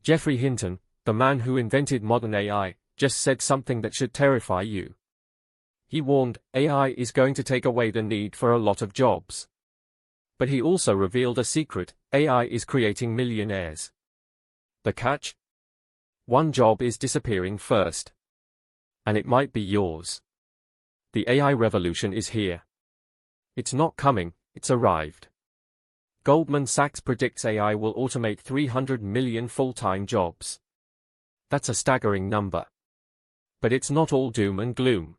Geoffrey Hinton, the man who invented modern AI, just said something that should terrify you. He warned, AI is going to take away the need for a lot of jobs. But he also revealed a secret: AI is creating millionaires. The catch? One job is disappearing first. And it might be yours. The AI revolution is here. It's not coming, it's arrived. Goldman Sachs predicts AI will automate 300 million full-time jobs. That's a staggering number. But it's not all doom and gloom.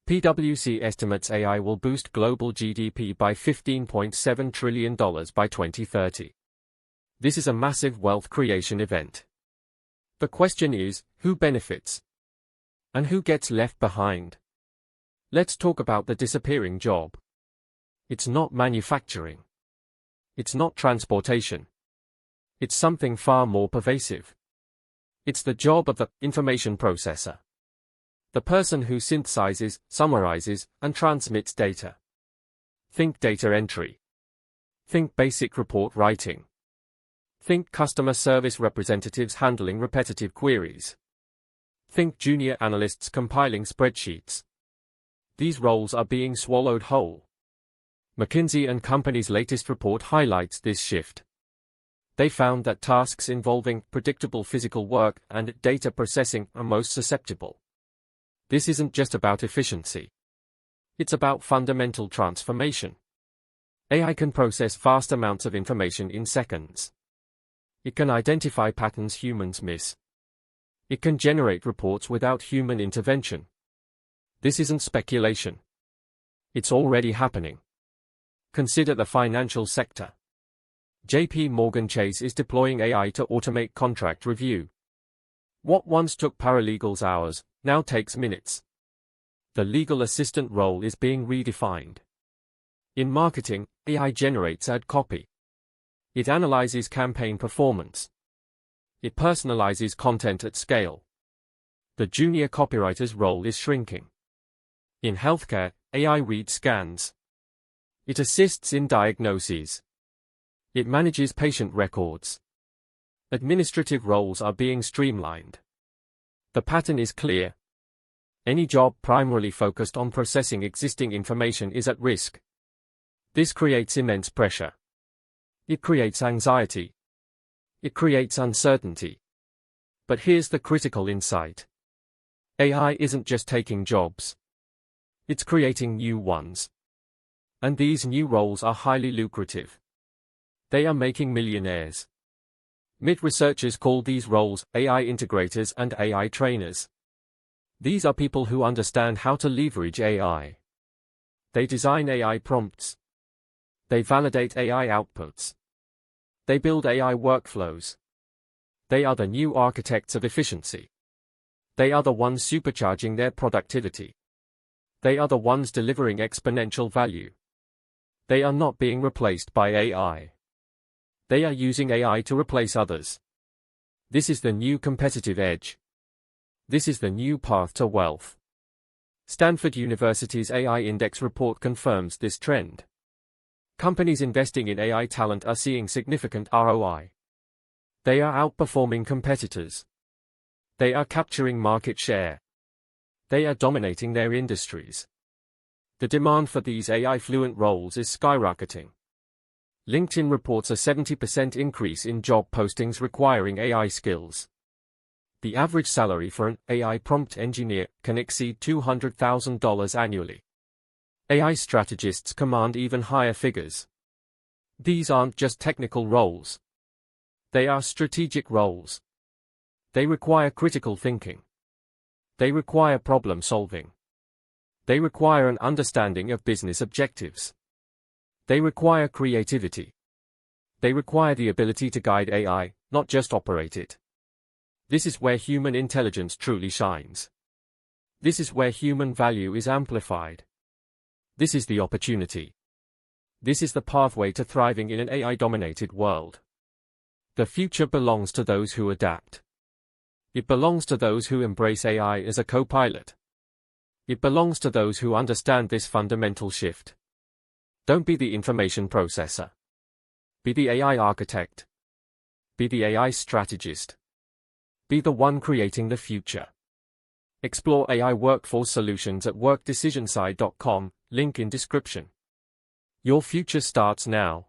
PwC estimates AI will boost global GDP by $15.7 trillion by 2030. This is a massive wealth creation event. The question is, who benefits? And who gets left behind? Let's talk about the disappearing job. It's not manufacturing. It's not transportation. It's something far more pervasive. It's the job of the information processor. The person who synthesizes, summarizes, and transmits data. Think data entry. Think basic report writing. Think customer service representatives handling repetitive queries. Think junior analysts compiling spreadsheets. These roles are being swallowed whole. McKinsey & Company's latest report highlights this shift. They found that tasks involving predictable physical work and data processing are most susceptible. This isn't just about efficiency. It's about fundamental transformation. AI can process vast amounts of information in seconds. It can identify patterns humans miss. It can generate reports without human intervention. This isn't speculation. It's already happening. Consider the financial sector. JP Morgan Chase is deploying AI to automate contract review. What once took paralegals hours, now takes minutes. The legal assistant role is being redefined. In marketing, AI generates ad copy. It analyzes campaign performance. It personalizes content at scale. The junior copywriter's role is shrinking. In healthcare, AI reads scans. It assists in diagnoses. It manages patient records. Administrative roles are being streamlined. The pattern is clear. Any job primarily focused on processing existing information is at risk. This creates immense pressure. It creates anxiety. It creates uncertainty. But here's the critical insight. AI isn't just taking jobs. It's creating new ones. And these new roles are highly lucrative. They are making millionaires. MIT researchers call these roles AI integrators and AI trainers. These are people who understand how to leverage AI. They design AI prompts. They validate AI outputs. They build AI workflows. They are the new architects of efficiency. They are the ones supercharging their productivity. They are the ones delivering exponential value. They are not being replaced by AI. They are using AI to replace others. This is the new competitive edge. This is the new path to wealth. Stanford University's AI Index report confirms this trend. Companies investing in AI talent are seeing significant ROI. They are outperforming competitors. They are capturing market share. They are dominating their industries. The demand for these AI-fluent roles is skyrocketing. LinkedIn reports a 70% increase in job postings requiring AI skills. The average salary for an AI prompt engineer can exceed $200,000 annually. AI strategists command even higher figures. These aren't just technical roles. They are strategic roles. They require critical thinking. They require problem solving. They require an understanding of business objectives. They require creativity. They require the ability to guide AI, not just operate it. This is where human intelligence truly shines. This is where human value is amplified. This is the opportunity. This is the pathway to thriving in an AI-dominated world. The future belongs to those who adapt. It belongs to those who embrace AI as a co-pilot. It belongs to those who understand this fundamental shift. Don't be the information processor. Be the AI architect. Be the AI strategist. Be the one creating the future. Explore AI workforce solutions at WorkDecisions AI.com, link in description. Your future starts now.